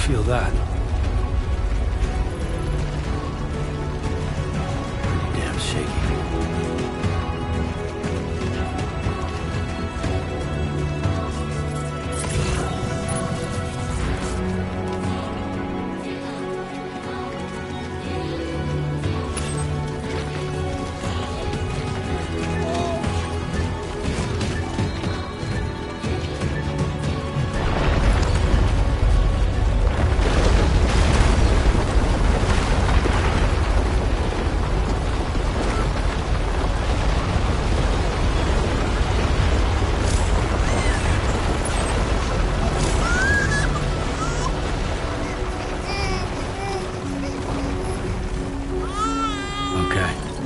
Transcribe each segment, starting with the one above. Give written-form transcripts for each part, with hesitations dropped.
feel that. Pretty damn shaky.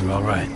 You're all right.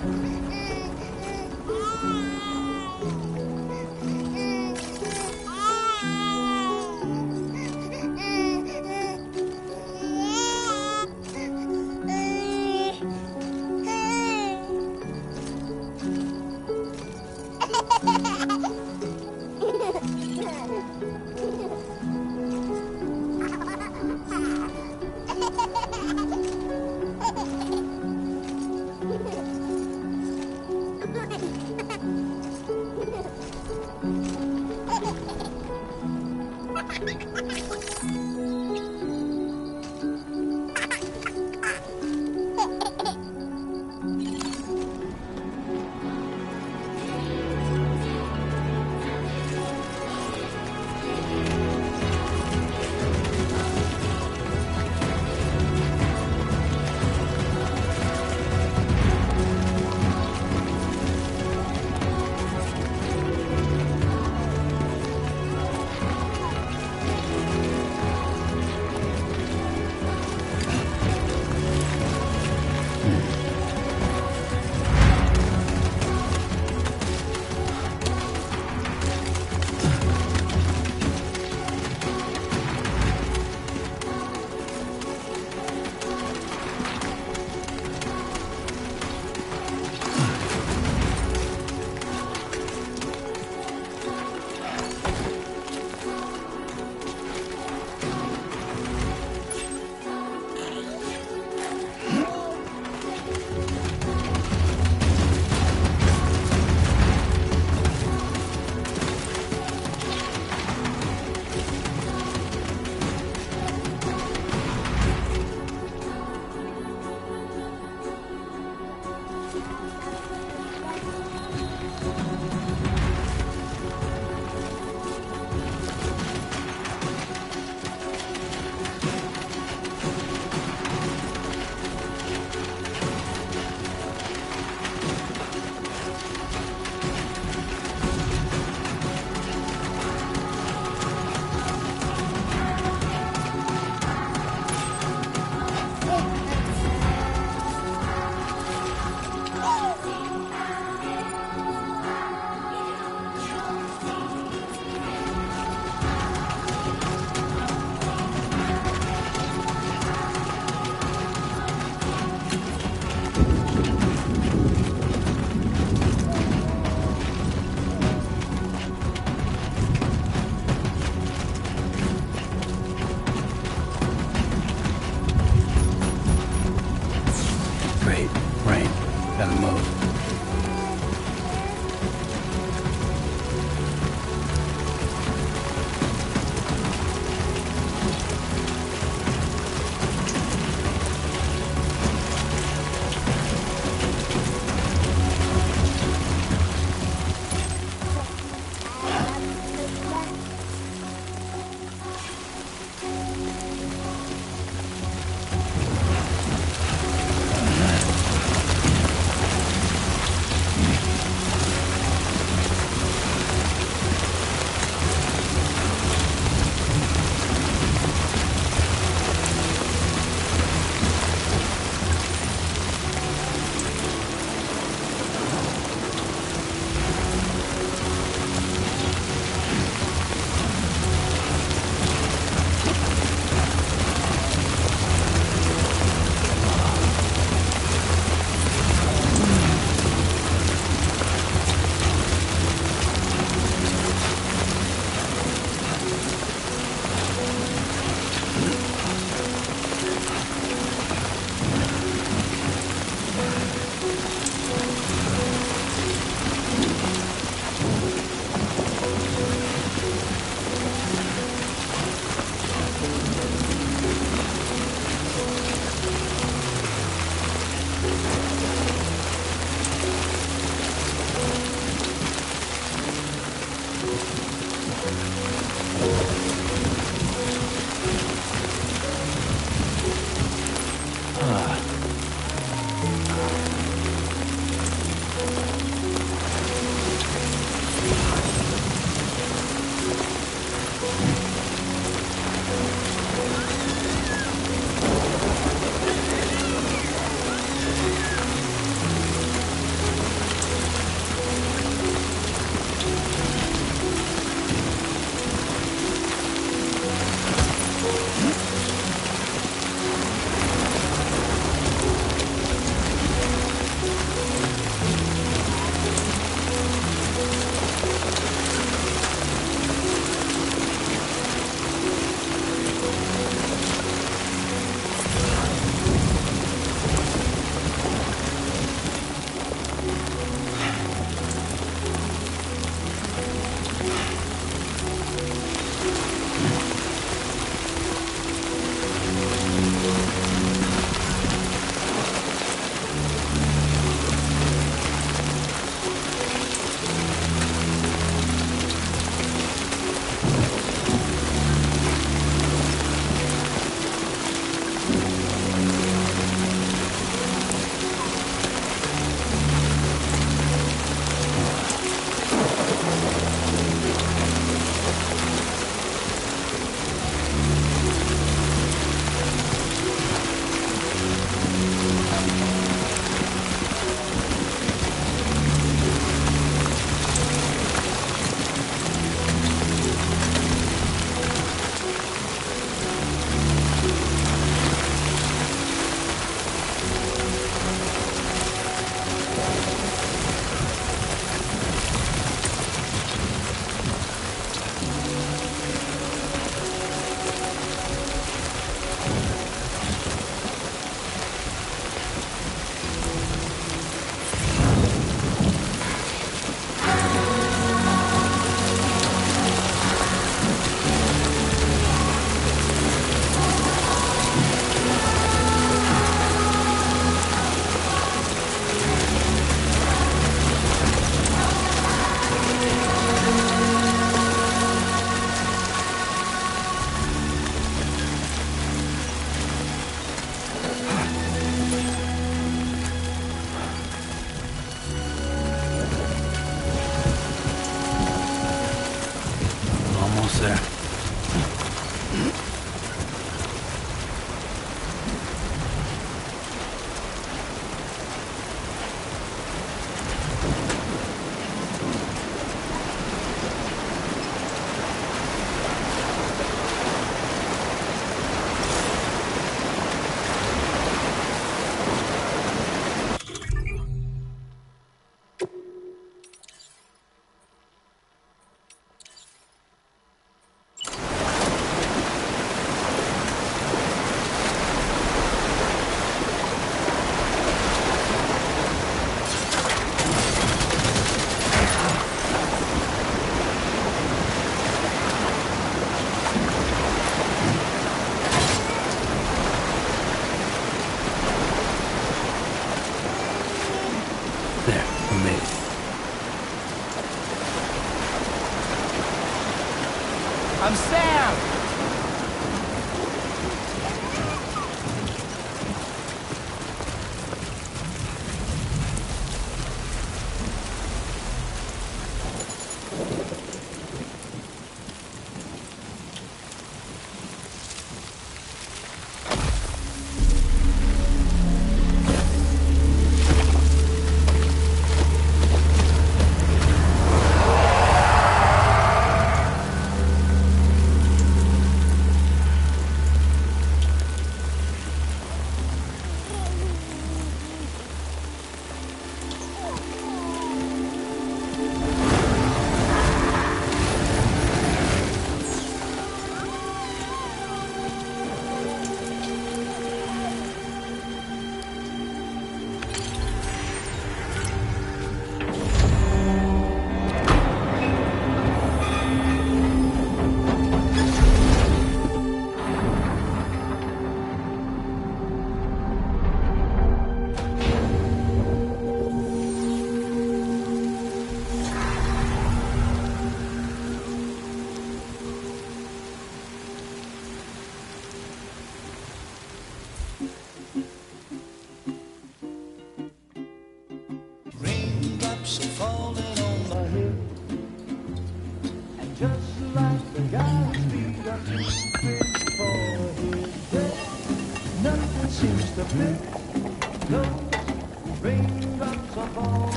Hey.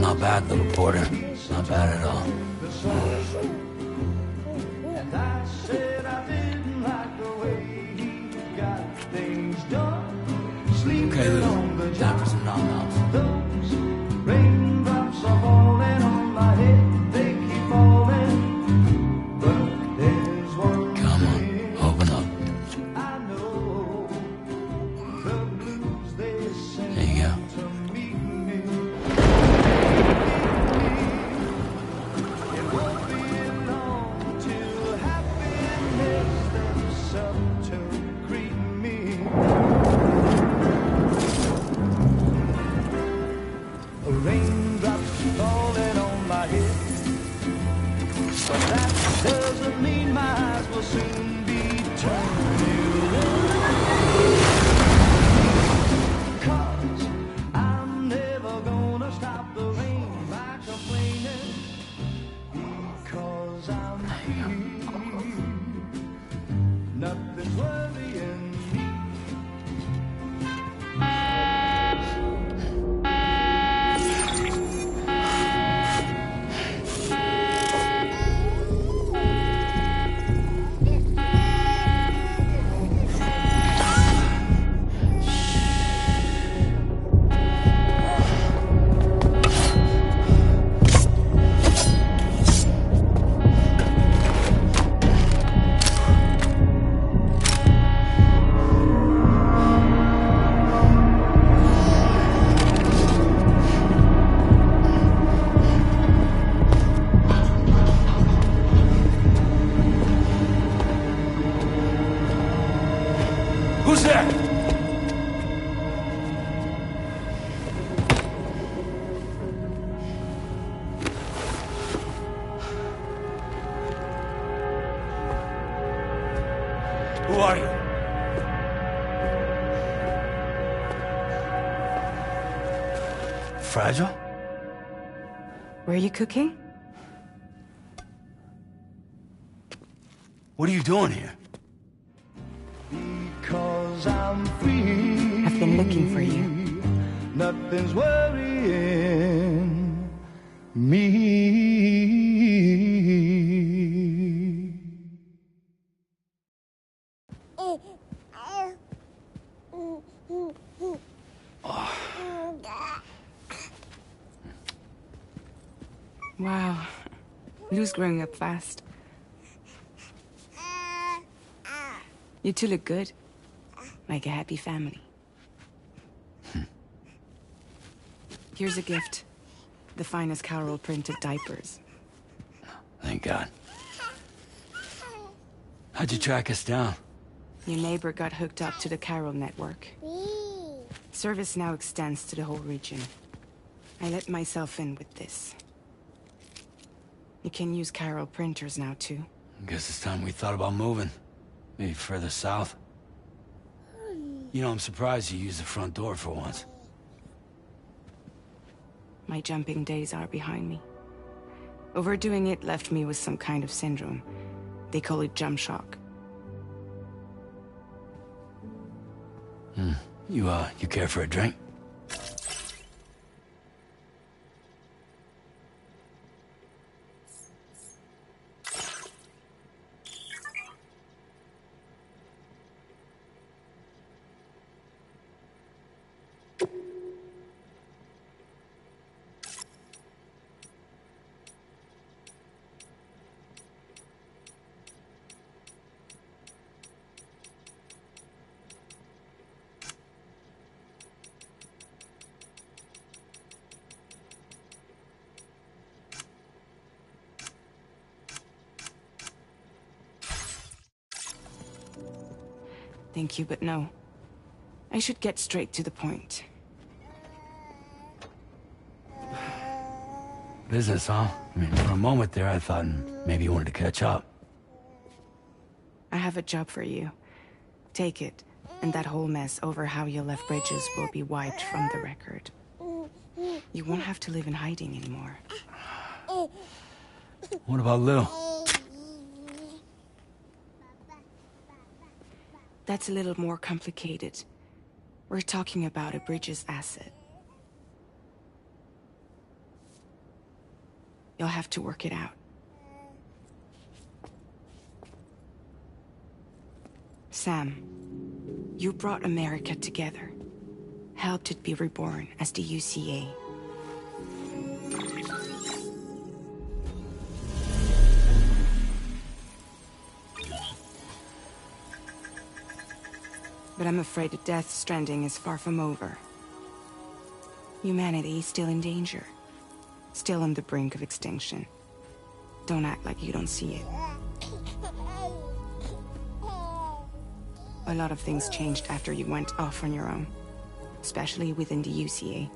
Not bad, little porter. Not bad at all. Okay, Lou. Time for some nom-noms. Raindrops are falling on my head, they keep falling. But there's one Come on, open up. I know, the blues they sing There you go. to meet me. It won't be long till happiness steps up to greet me. Raindrops falling on my head, but that doesn't mean my eyes will soon be turning red. 'Cause I'm never gonna stop the rain by complaining, because I'm free. Nothing's worrying me. Who's there? Who are you? Fragile? Were you cooking? What are you doing here? Because I'm free. I've been looking for you. Nothing's worrying me. Wow. Lou's growing up fast. You two look good. Like a happy family. Here's a gift. The finest Carol printed diapers. Thank God. How'd you track us down? Your neighbor got hooked up to the Carol network. Service now extends to the whole region. I let myself in with this. You can use Carol printers now, too. Guess it's time we thought about moving. Maybe further south. You know, I'm surprised you used the front door for once. My jumping days are behind me. Overdoing it left me with some kind of syndrome. They call it jump shock. You care for a drink? Thank you, but no. I should get straight to the point. Business, huh? I mean, for a moment there, I thought maybe you wanted to catch up. I have a job for you. Take it, and that whole mess over how you left Bridges will be wiped from the record. You won't have to live in hiding anymore. What about Lou? that's a little more complicated. We're talking about a Bridges asset. You'll have to work it out. Sam, you brought America together. Helped it be reborn as the UCA. But I'm afraid the Death Stranding is far from over. Humanity is still in danger. Still on the brink of extinction. Don't act like you don't see it. A lot of things changed after you went off on your own. Especially within the UCA.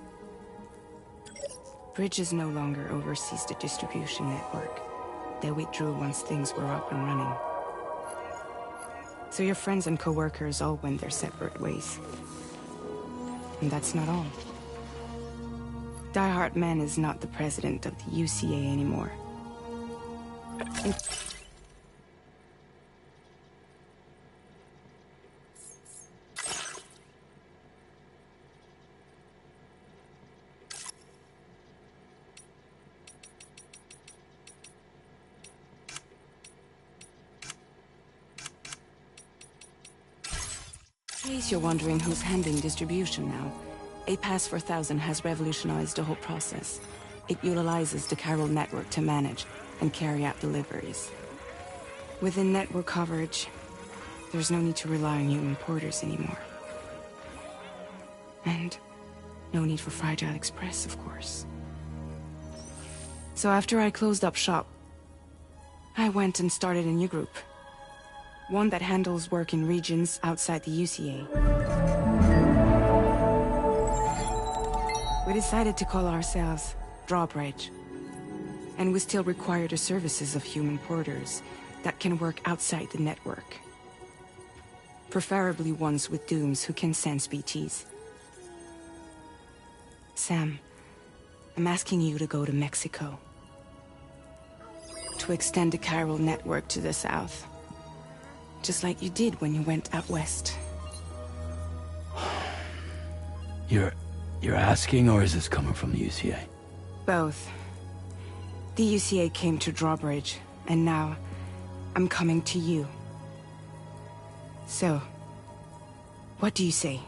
Bridges no longer oversees the distribution network. They withdrew once things were up and running. So your friends and co-workers all went their separate ways. And that's not all. Die Hard Man is not the president of the UCA anymore. In case you're wondering who's handling distribution now, A Pass 4000 has revolutionized the whole process. It utilizes the chiral network to manage and carry out deliveries. Within network coverage, there's no need to rely on human porters anymore. And no need for Fragile Express, of course. So after I closed up shop, I went and started a new group. One that handles work in regions outside the UCA. We decided to call ourselves Drawbridge. And we still require the services of human porters that can work outside the network. Preferably ones with dooms who can sense BTs. Sam, I'm asking you to go to Mexico. To extend the chiral network to the south. Just like you did when you went out west. You're asking, or is this coming from the UCA? Both. The UCA came to Drawbridge, and now I'm coming to you. So, what do you say?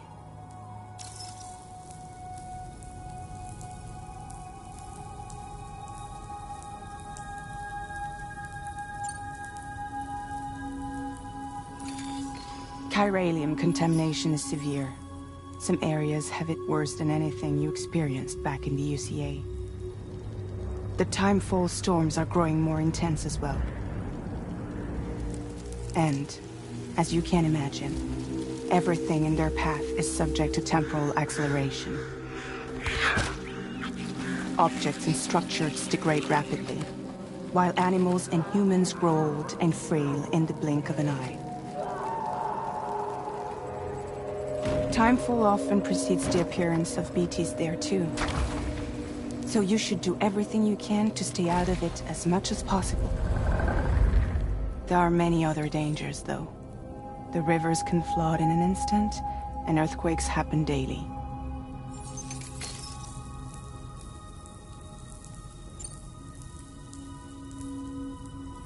Chiralium contamination is severe. Some areas have it worse than anything you experienced back in the UCA. The timefall storms are growing more intense as well. And, as you can imagine, everything in their path is subject to temporal acceleration. Objects and structures degrade rapidly, while animals and humans grow old and frail in the blink of an eye. Timefall often precedes the appearance of BTs there too. So you should do everything you can to stay out of it as much as possible. There are many other dangers, though. The rivers can flood in an instant, and earthquakes happen daily.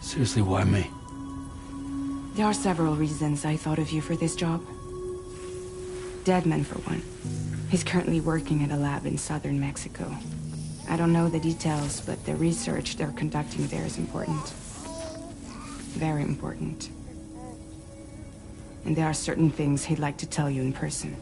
Seriously, why me? There are several reasons I thought of you for this job. Deadman, for one. He's currently working at a lab in southern Mexico. I don't know the details, but the research they're conducting there is important. Very important. And there are certain things he'd like to tell you in person.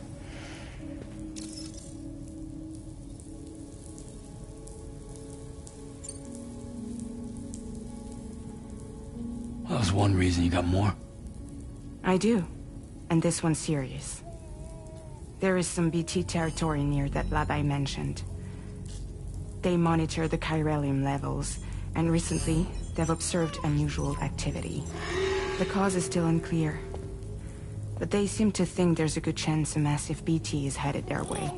Well, that was one reason. You got more? I do. And this one's serious. There is some BT territory near that lab I mentioned. They monitor the chiralium levels, and recently, they've observed unusual activity. The cause is still unclear, but they seem to think there's a good chance a massive BT is headed their way.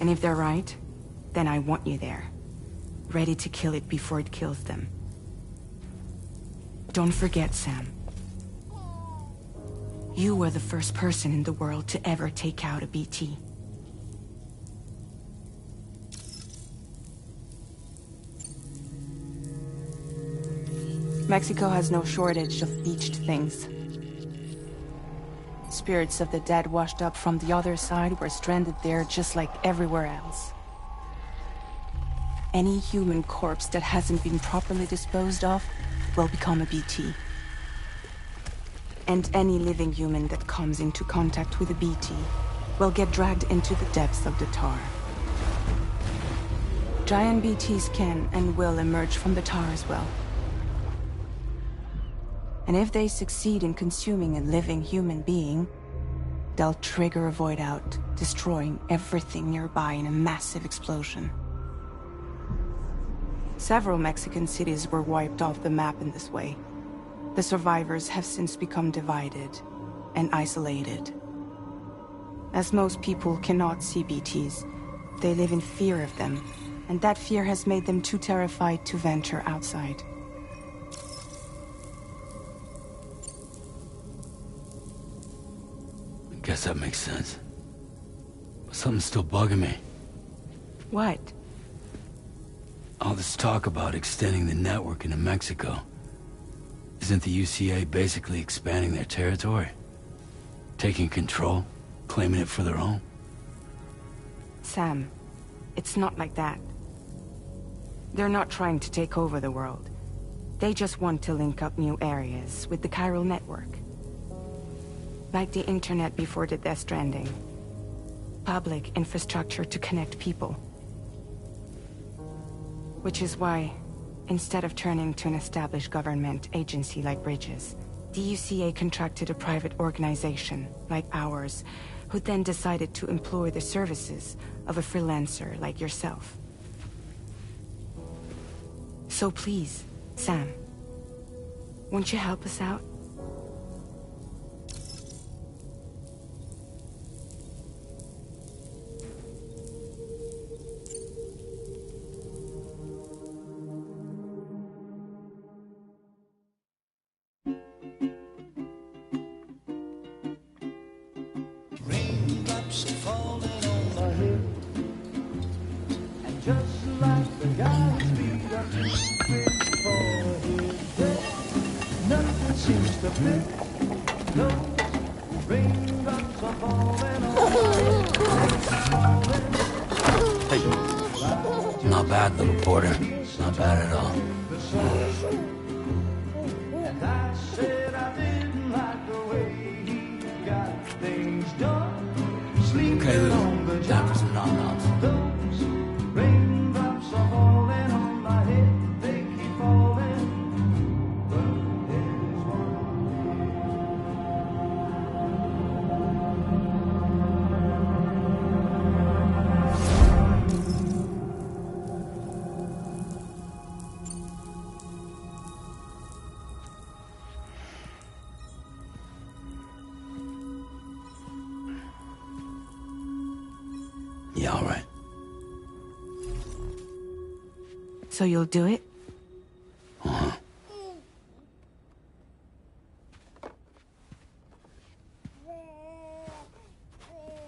And if they're right, then I want you there, ready to kill it before it kills them. Don't forget, Sam. You were the first person in the world to ever take out a BT. Mexico has no shortage of beached things. Spirits of the dead washed up from the other side were stranded there just like everywhere else. Any human corpse that hasn't been properly disposed of will become a BT. And any living human that comes into contact with a BT will get dragged into the depths of the tar. Giant BTs can and will emerge from the tar as well. And if they succeed in consuming a living human being, they'll trigger a void out, destroying everything nearby in a massive explosion. Several Mexican cities were wiped off the map in this way. The survivors have since become divided and isolated. As most people cannot see BTs, they live in fear of them, and that fear has made them too terrified to venture outside. Guess that makes sense. But something's still bugging me. What? All this talk about extending the network into Mexico. Isn't the UCA basically expanding their territory? Taking control? Claiming it for their own? Sam, it's not like that. They're not trying to take over the world. They just want to link up new areas with the chiral network. Like the internet before the Death Stranding. Public infrastructure to connect people. Which is why, instead of turning to an established government agency like Bridges, the UCA contracted a private organization, like ours, who then decided to employ the services of a freelancer like yourself. So please, Sam, won't you help us out? Raindrops are falling on my head, and just like the guy's feet are moving for his head, nothing seems to fit. Those raindrops are falling on my head. Hey. Not bad, little porter. Not bad at all. And I said I didn't like the way he got things done. Sleeping Okay, on the Lou. Time for job. some nom-noms. Those raindrops are falling on my head. They keep falling. But there's Yeah, all right. So you'll do it? Uh-huh.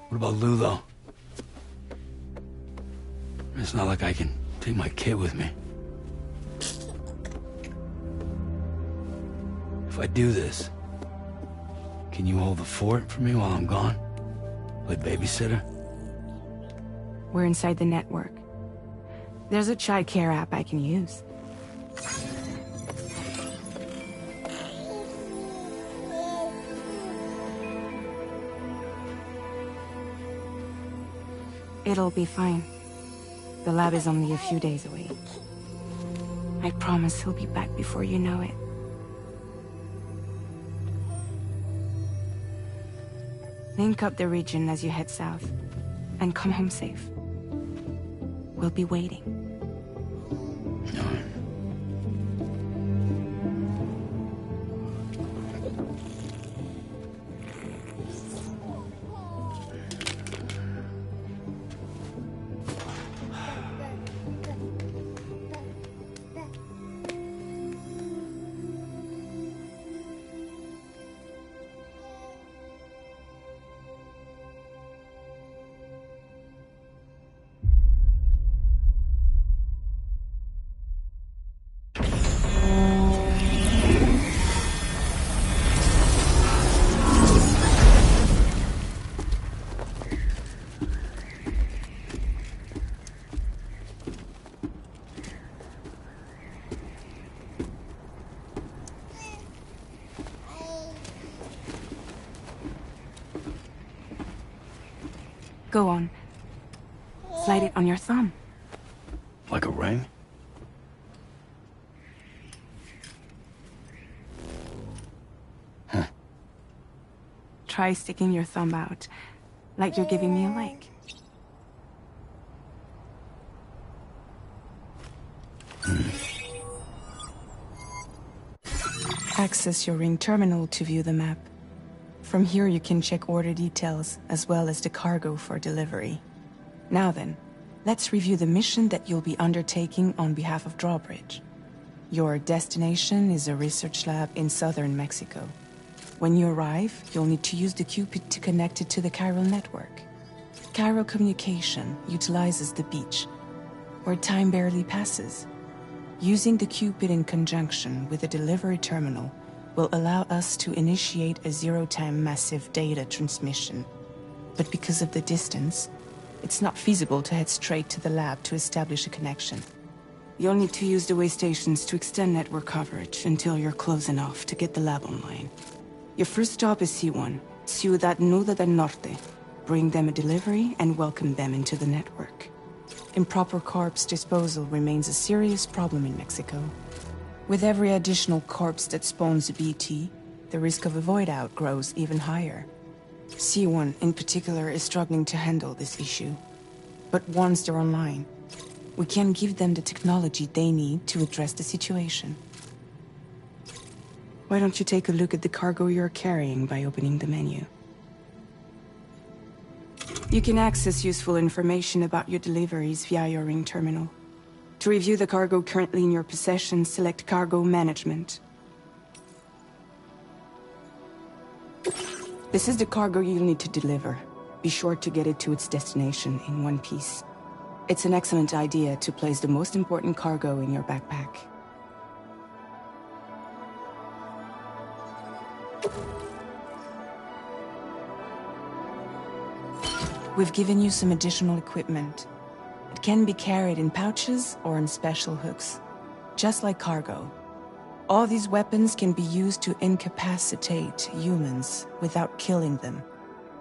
What about Lou, though? It's not like I can take my kid with me. If I do this, can you hold the fort for me while I'm gone? Play babysitter? We're inside the network. There's a child care app I can use. It'll be fine. The lab is only a few days away. I promise he'll be back before you know it. Link up the region as you head south, and come home safe. We'll be waiting. All right. Go on. Slide it on your thumb. Like a ring? Huh. Try sticking your thumb out, like you're giving me a like. Access your ring terminal to view the map. From here you can check order details, as well as the cargo for delivery. Now then, let's review the mission that you'll be undertaking on behalf of Drawbridge. Your destination is a research lab in southern Mexico. When you arrive, you'll need to use the Cupid to connect it to the chiral network. Chiral communication utilizes the beach, where time barely passes. Using the Cupid in conjunction with the delivery terminal will allow us to initiate a zero-time massive data transmission. But because of the distance, it's not feasible to head straight to the lab to establish a connection. You'll need to use the way stations to extend network coverage until you're close enough to get the lab online. Your first stop is C1, Ciudad Nuda del Norte. Bring them a delivery and welcome them into the network. Improper corpse disposal remains a serious problem in Mexico. With every additional corpse that spawns a BT, the risk of a void out grows even higher. C1 in particular is struggling to handle this issue. But once they're online, we can give them the technology they need to address the situation. Why don't you take a look at the cargo you're carrying by opening the menu? You can access useful information about your deliveries via your ring terminal. To review the cargo currently in your possession, select Cargo Management. This is the cargo you'll need to deliver. Be sure to get it to its destination in one piece. It's an excellent idea to place the most important cargo in your backpack. We've given you some additional equipment. It can be carried in pouches or in special hooks, just like cargo. All these weapons can be used to incapacitate humans without killing them,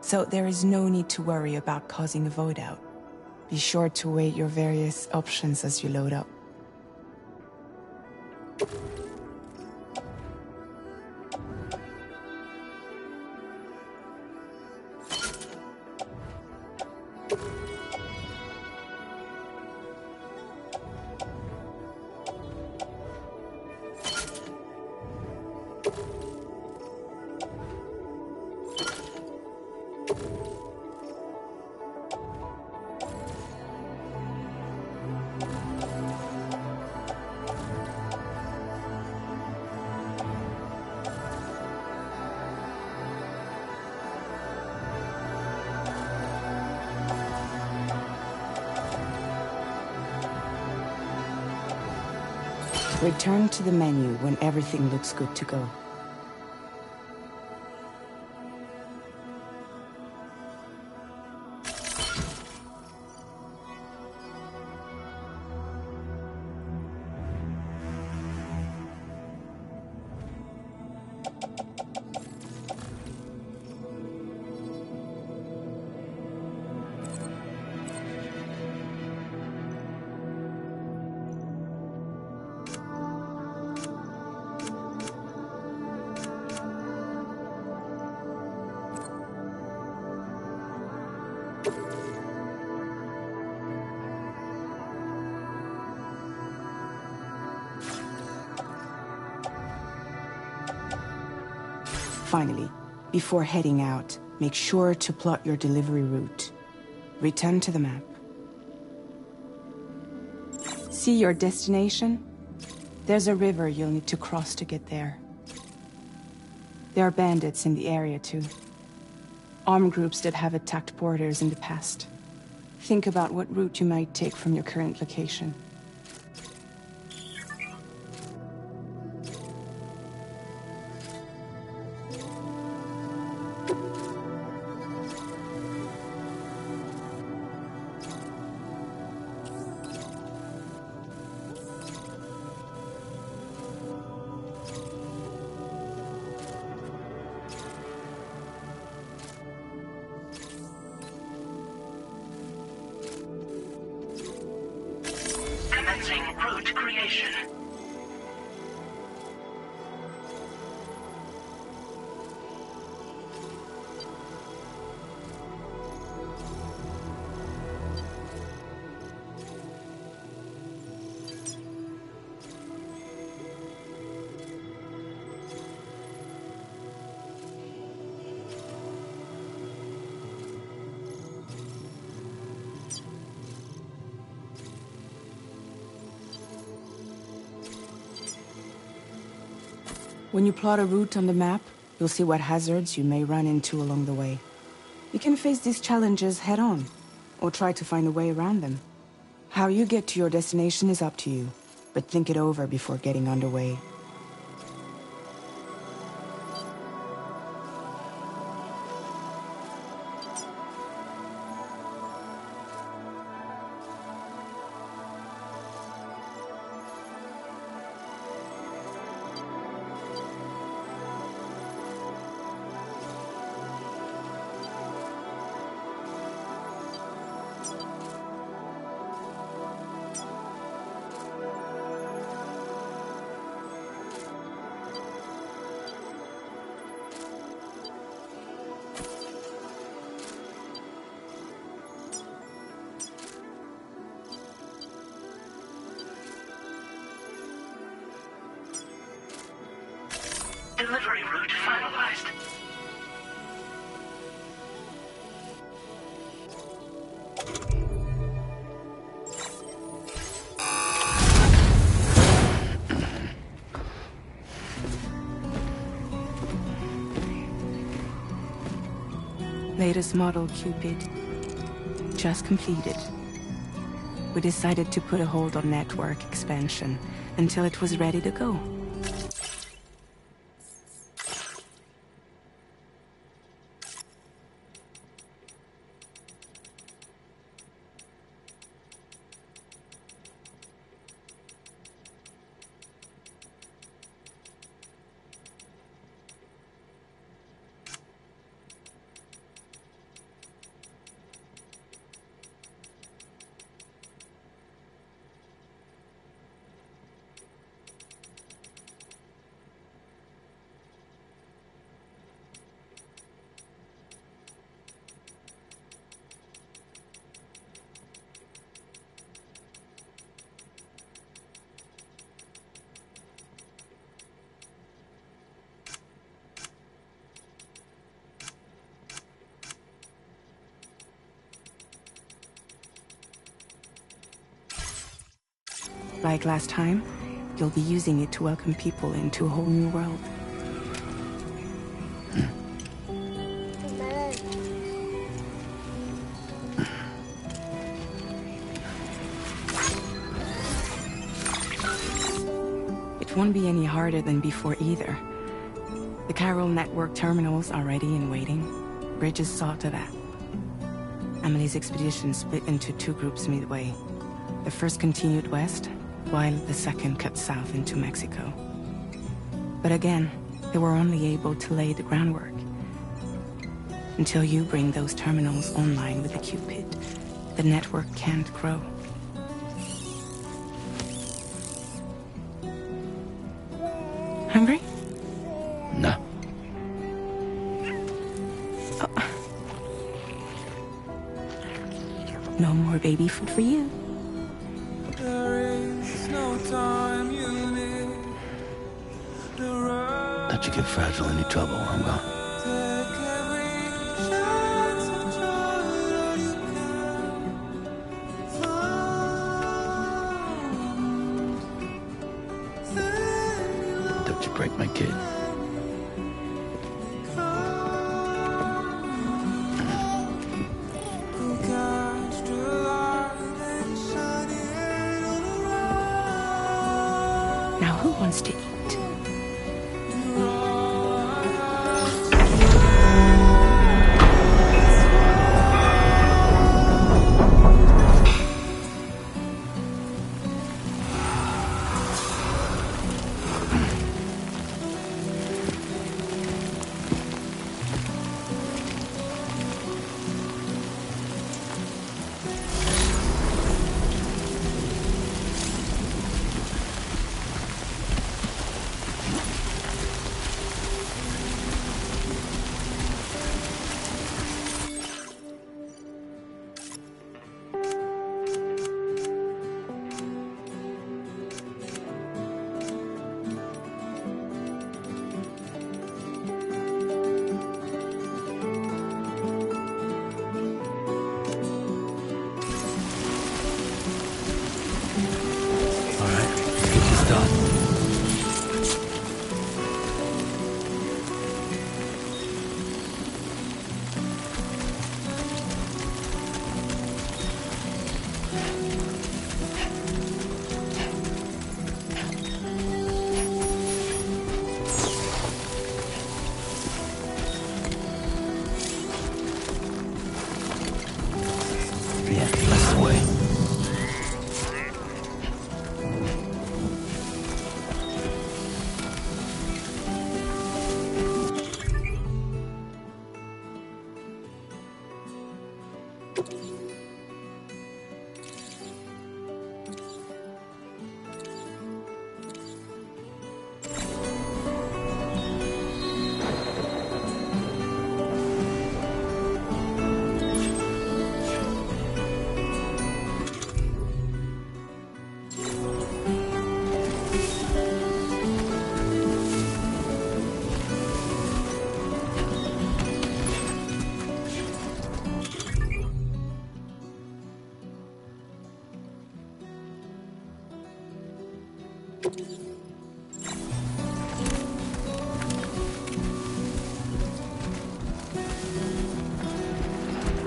so there is no need to worry about causing a void out. Be sure to weigh your various options as you load up. Return to the menu when everything looks good to go. Finally, before heading out, make sure to plot your delivery route. Return to the map. See your destination? There's a river you'll need to cross to get there. There are bandits in the area too. Armed groups that have attacked borders in the past. Think about what route you might take from your current location. route creation. When you plot a route on the map, you'll see what hazards you may run into along the way. You can face these challenges head-on, or try to find a way around them. How you get to your destination is up to you, but think it over before getting underway. Delivery route finalized. Latest model Cupid. Just completed. We decided to put a hold on network expansion until it was ready to go. Like last time, you'll be using it to welcome people into a whole new world. It won't be any harder than before either. The Carol network terminals are ready and waiting. Bridges saw to that. Amelie's expedition split into two groups midway. The first continued west, while the second cut south into Mexico. But again, they were only able to lay the groundwork. Until you bring those terminals online with the Cupid, the network can't grow. Hungry? No. Oh. No more baby food for you. Don't you get fragile any trouble while I'm gone. Don't you break my kid. Now who wants to eat? All right, let's get this done. Yeah, that's the way.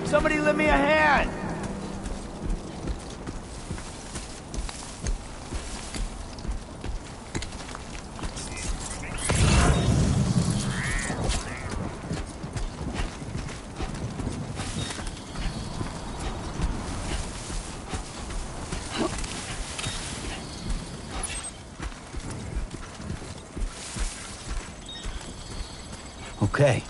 Somebody lend me a hand! Okay.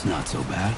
It's not so bad.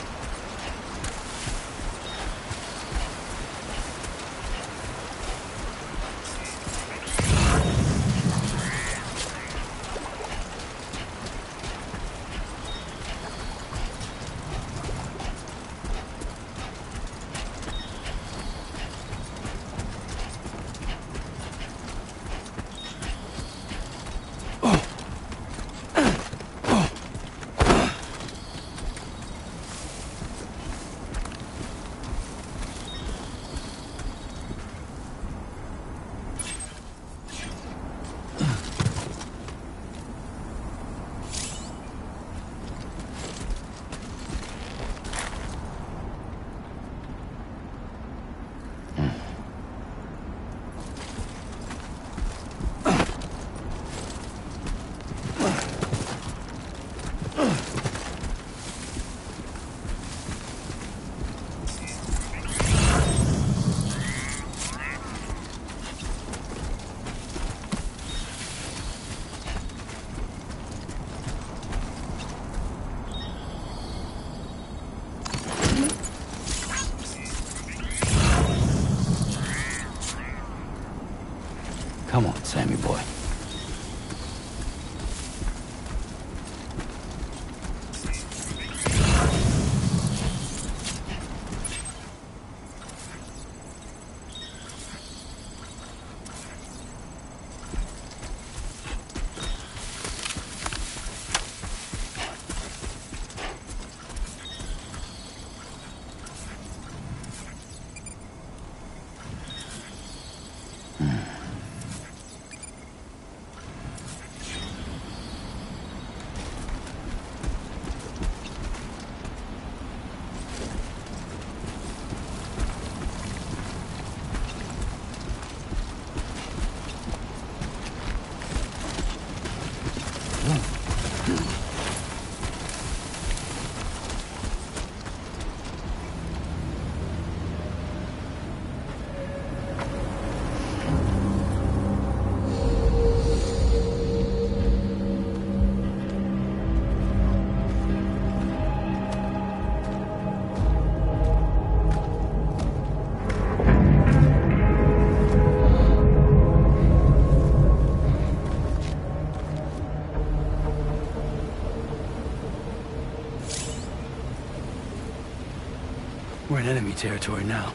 We're in enemy territory now.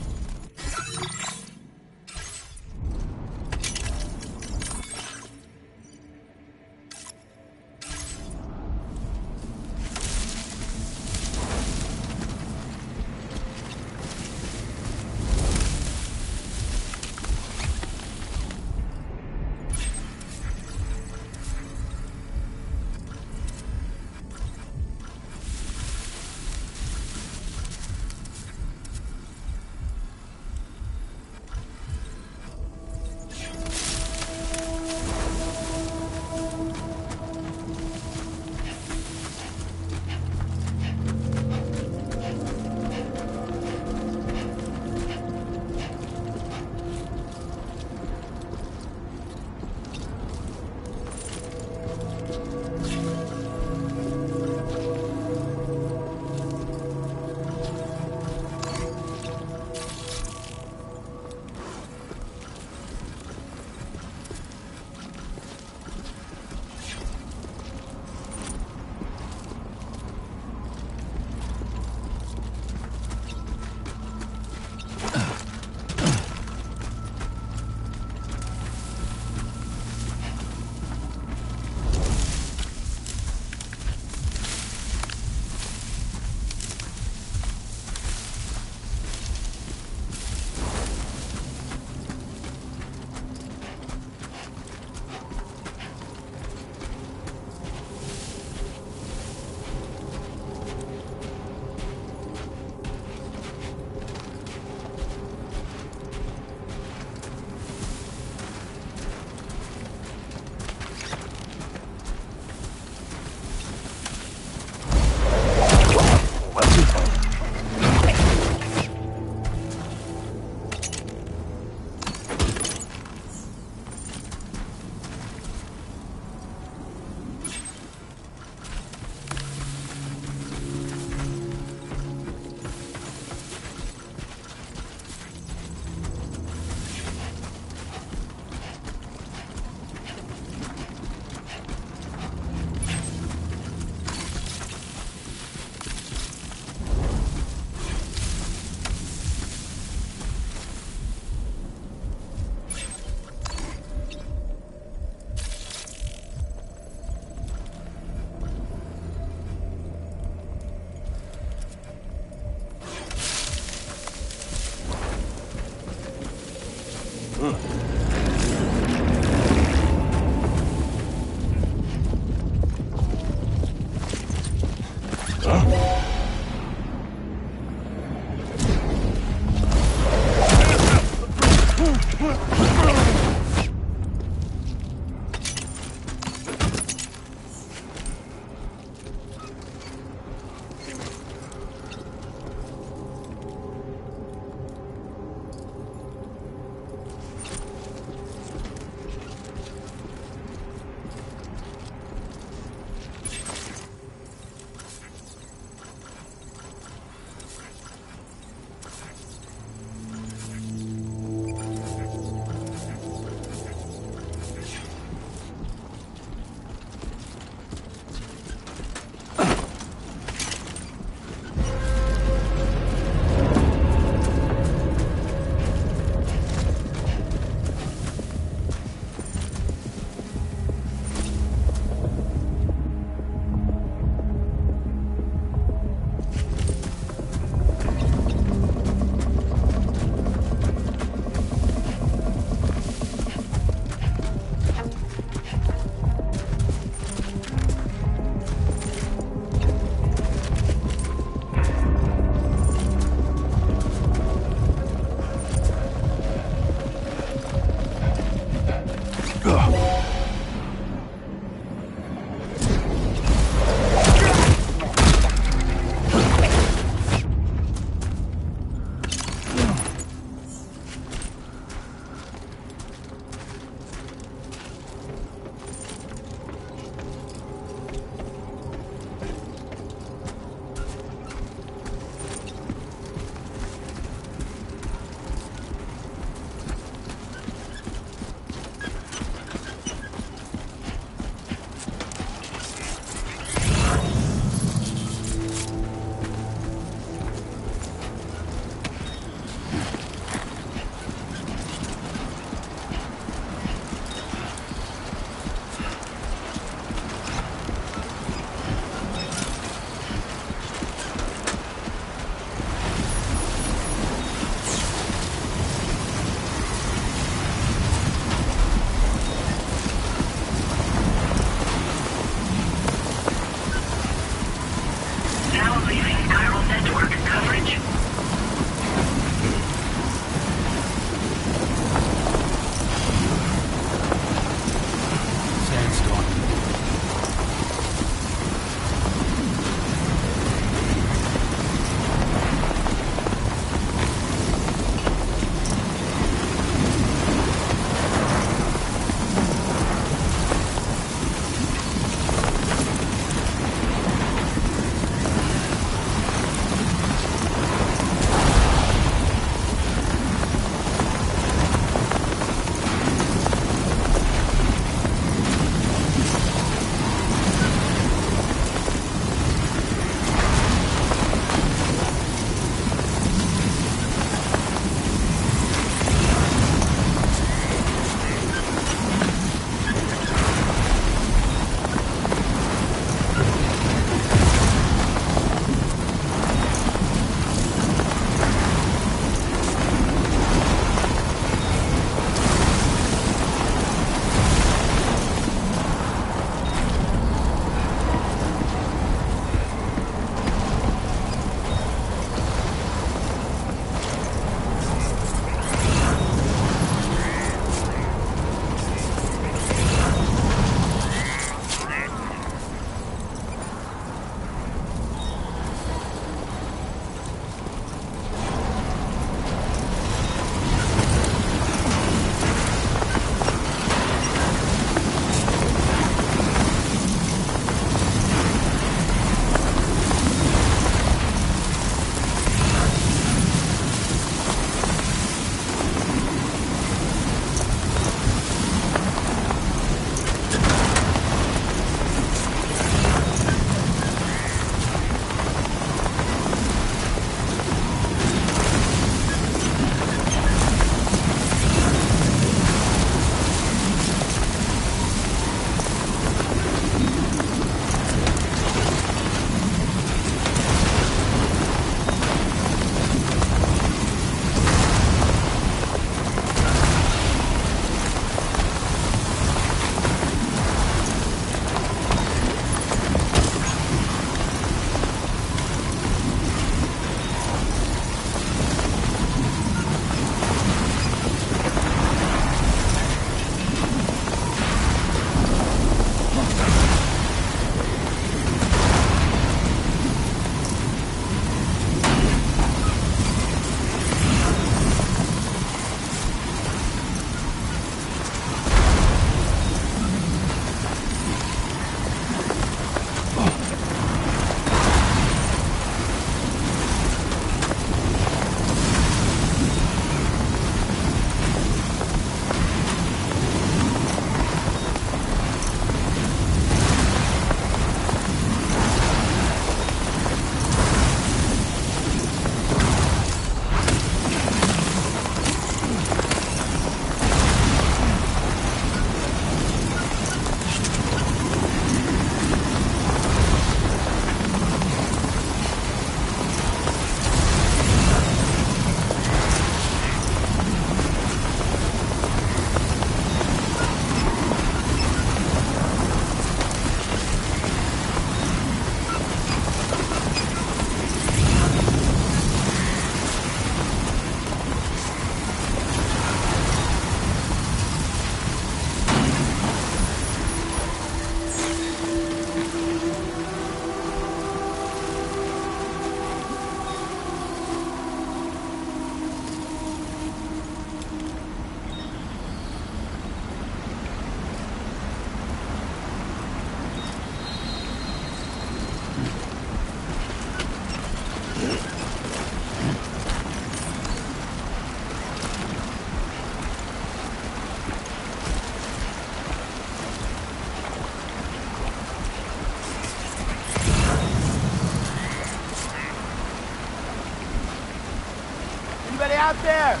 out there!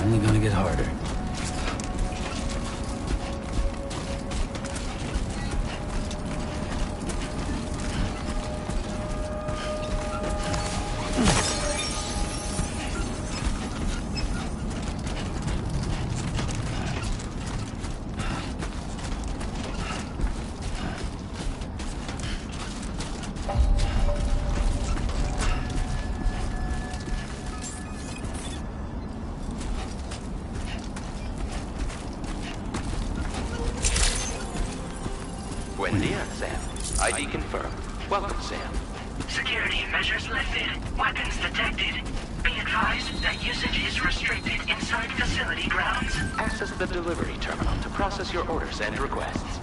Only gonna get harder. Buen dia, Sam. ID confirmed. Welcome, Sam. Security measures lifted. Weapons detected. Be advised that usage is restricted inside facility grounds. Access the delivery terminal to process your orders and requests.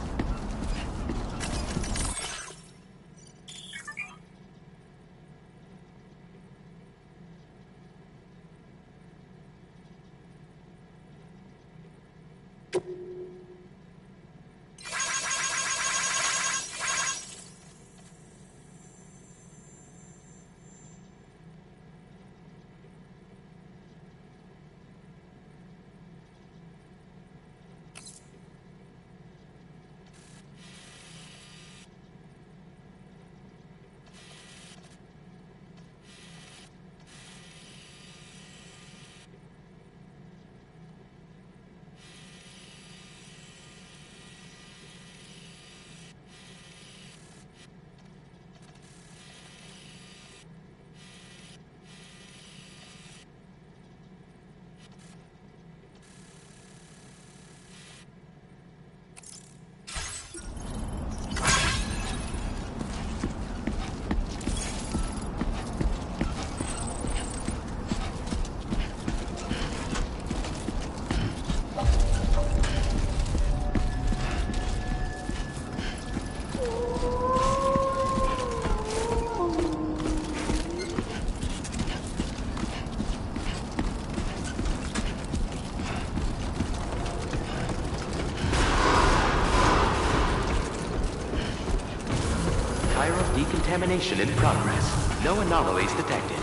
Decontamination in progress. No anomalies detected.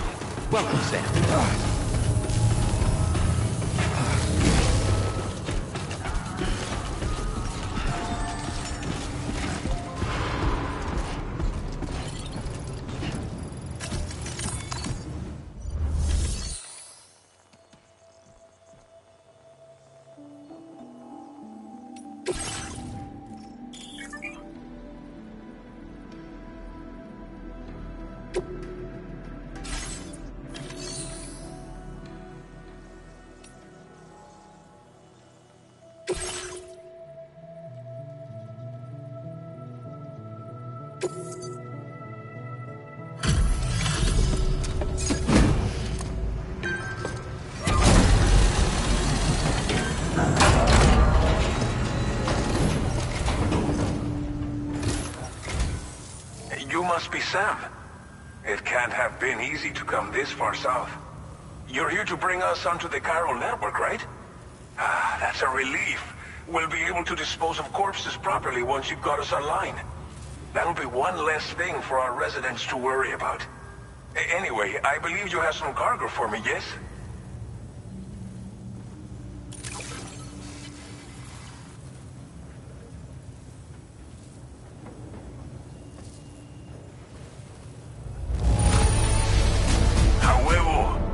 Welcome, Sam. You must be Sam. It can't have been easy to come this far south. You're here to bring us onto the chiral network, right? Ah, that's a relief. We'll be able to dispose of corpses properly once you've got us online. That'll be one less thing for our residents to worry about. Anyway, I believe you have some cargo for me, yes?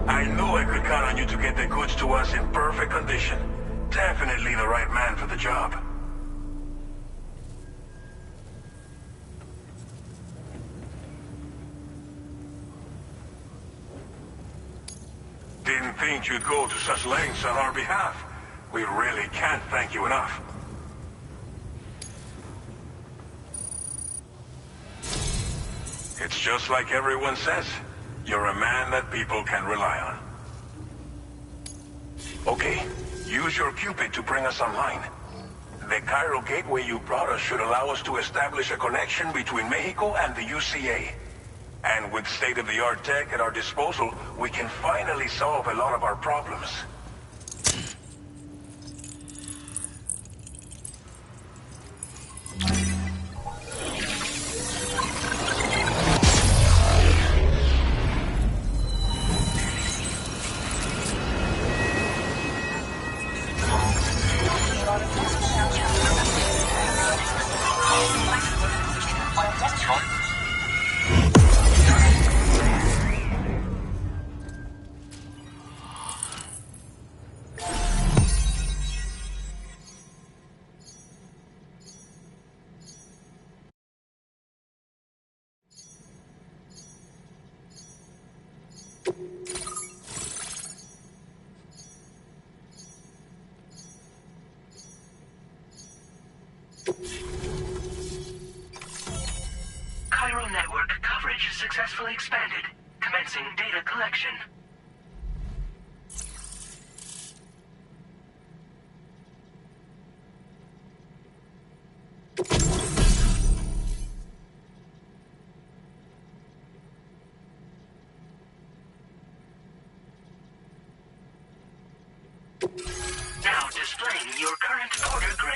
I knew I could count on you to get the goods to us in perfect condition. Definitely the right man for the job. Didn't think you'd go to such lengths on our behalf. We really can't thank you enough. It's just like everyone says. You're a man that people can rely on. Okay, use your Cupid to bring us online. The chiral gateway you brought us should allow us to establish a connection between Mexico and the UCA. And with state-of-the-art tech at our disposal, we can finally solve a lot of our problems. Chiral network coverage successfully expanded. Commencing data collection. Now displaying your current order grade.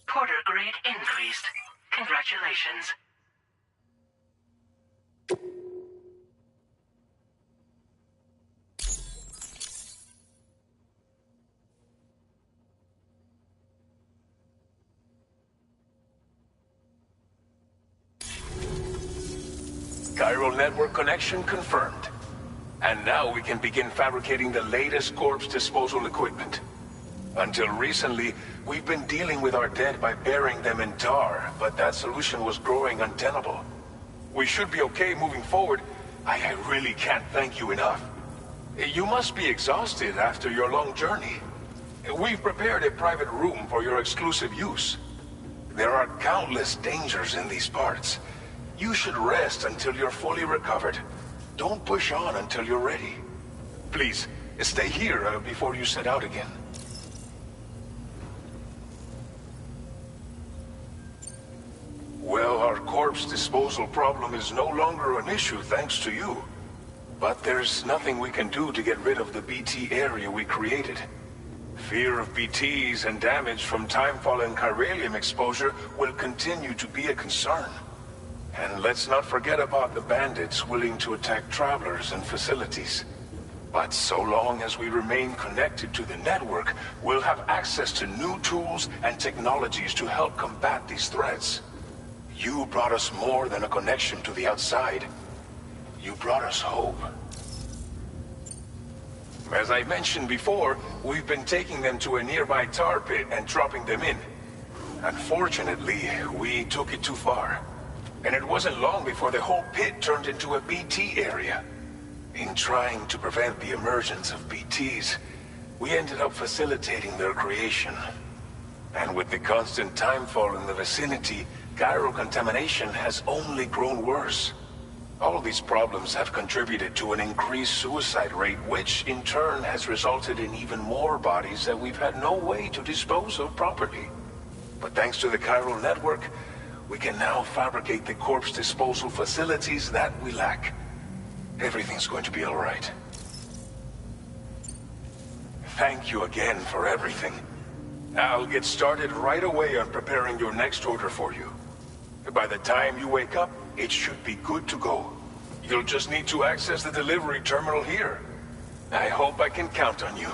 Porter grade increased. Congratulations. Chiral network connection confirmed. And now we can begin fabricating the latest corpse disposal equipment. Until recently, we've been dealing with our dead by burying them in tar, but that solution was growing untenable. We should be okay moving forward. I really can't thank you enough. You must be exhausted after your long journey. We've prepared a private room for your exclusive use. There are countless dangers in these parts. You should rest until you're fully recovered. Don't push on until you're ready. Please, stay here before you set out again. Well, our corpse disposal problem is no longer an issue thanks to you. But there's nothing we can do to get rid of the BT area we created. Fear of BTs and damage from timefall and chiralium exposure will continue to be a concern. And let's not forget about the bandits willing to attack travelers and facilities. But so long as we remain connected to the network, we'll have access to new tools and technologies to help combat these threats. You brought us more than a connection to the outside. You brought us hope. As I mentioned before, we've been taking them to a nearby tar pit and dropping them in. Unfortunately, we took it too far. And it wasn't long before the whole pit turned into a BT area. In trying to prevent the emergence of BTs, we ended up facilitating their creation. And with the constant timefall in the vicinity, gyro contamination has only grown worse. All of these problems have contributed to an increased suicide rate, which in turn has resulted in even more bodies that we've had no way to dispose of properly. But thanks to the chiral network, we can now fabricate the corpse disposal facilities that we lack. Everything's going to be all right. Thank you again for everything. I'll get started right away on preparing your next order for you. By the time you wake up, it should be good to go. You'll just need to access the delivery terminal here. I hope I can count on you.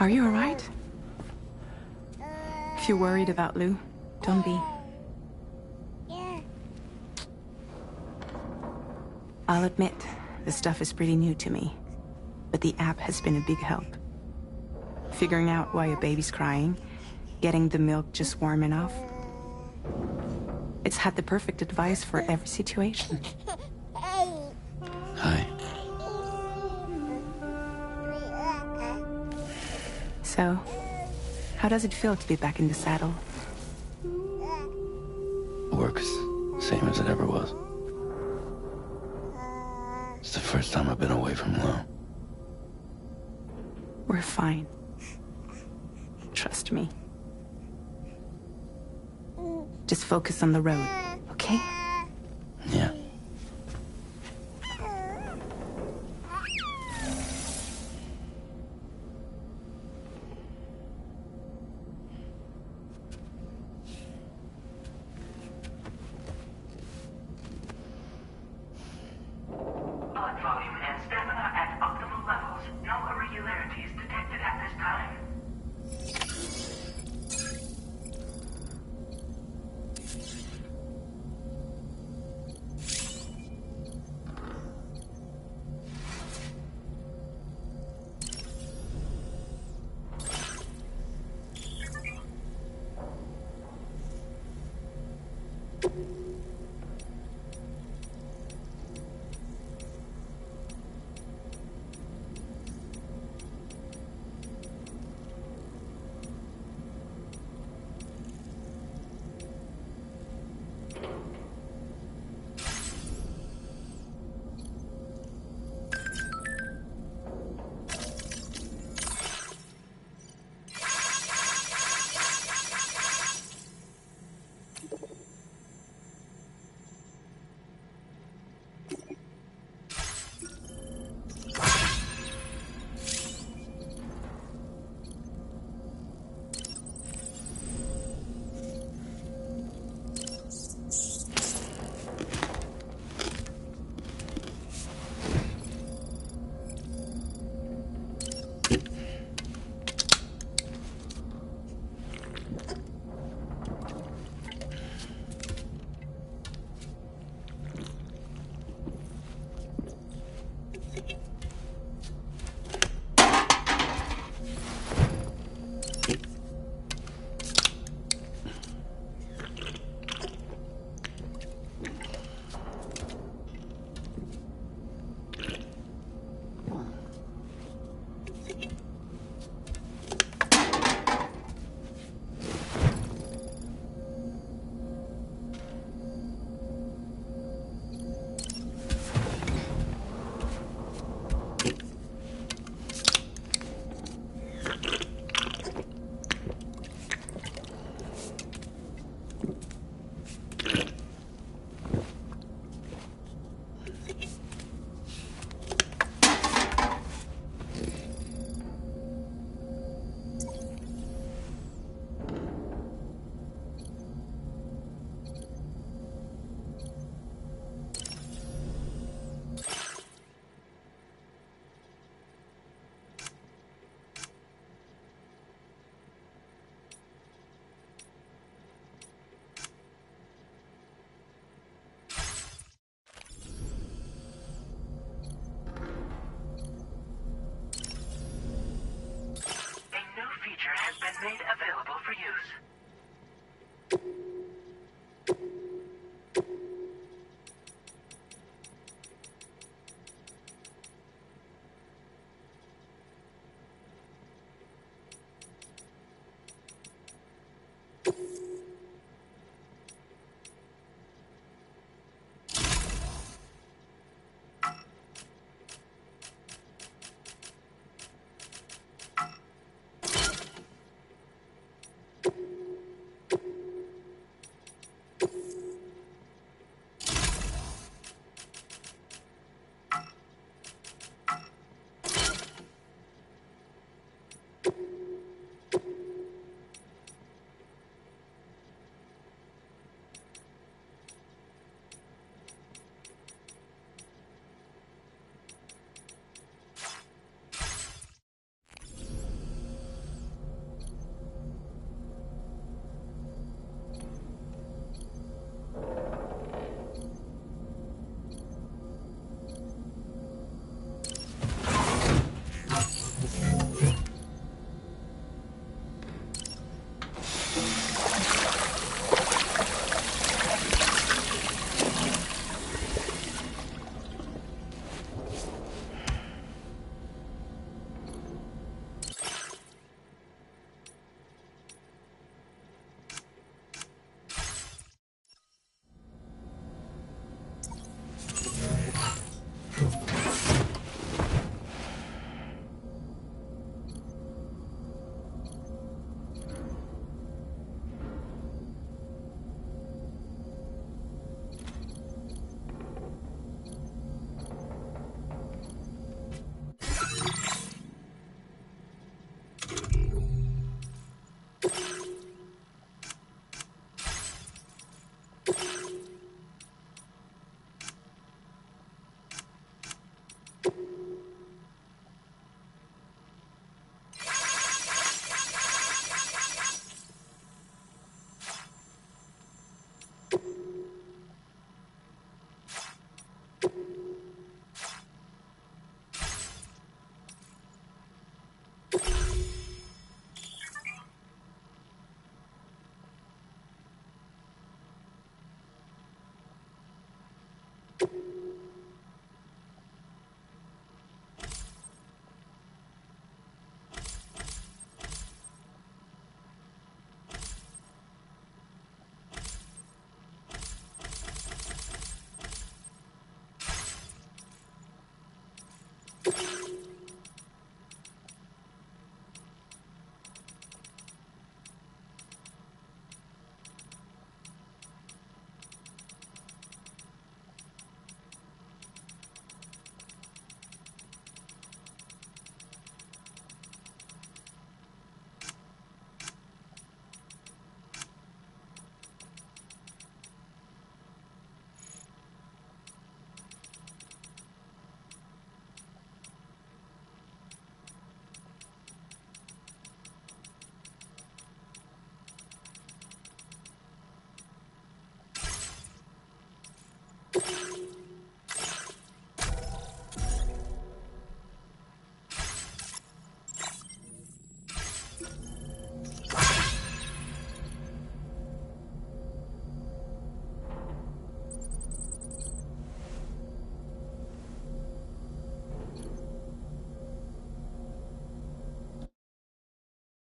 Are you all right? If you're worried about Lou, don't be. I'll admit, the stuff is pretty new to me, but the app has been a big help. Figuring out why a baby's crying, getting the milk just warm enough. It's had the perfect advice for every situation. Hi. So, how does it feel to be back in the saddle? Works same as it ever was. It's the first time I've been away from Lou. We're fine. Trust me. Just focus on the road, okay? Yeah. Blood volume and stamina at optimal levels. No irregularities detected at this time. Made available for use.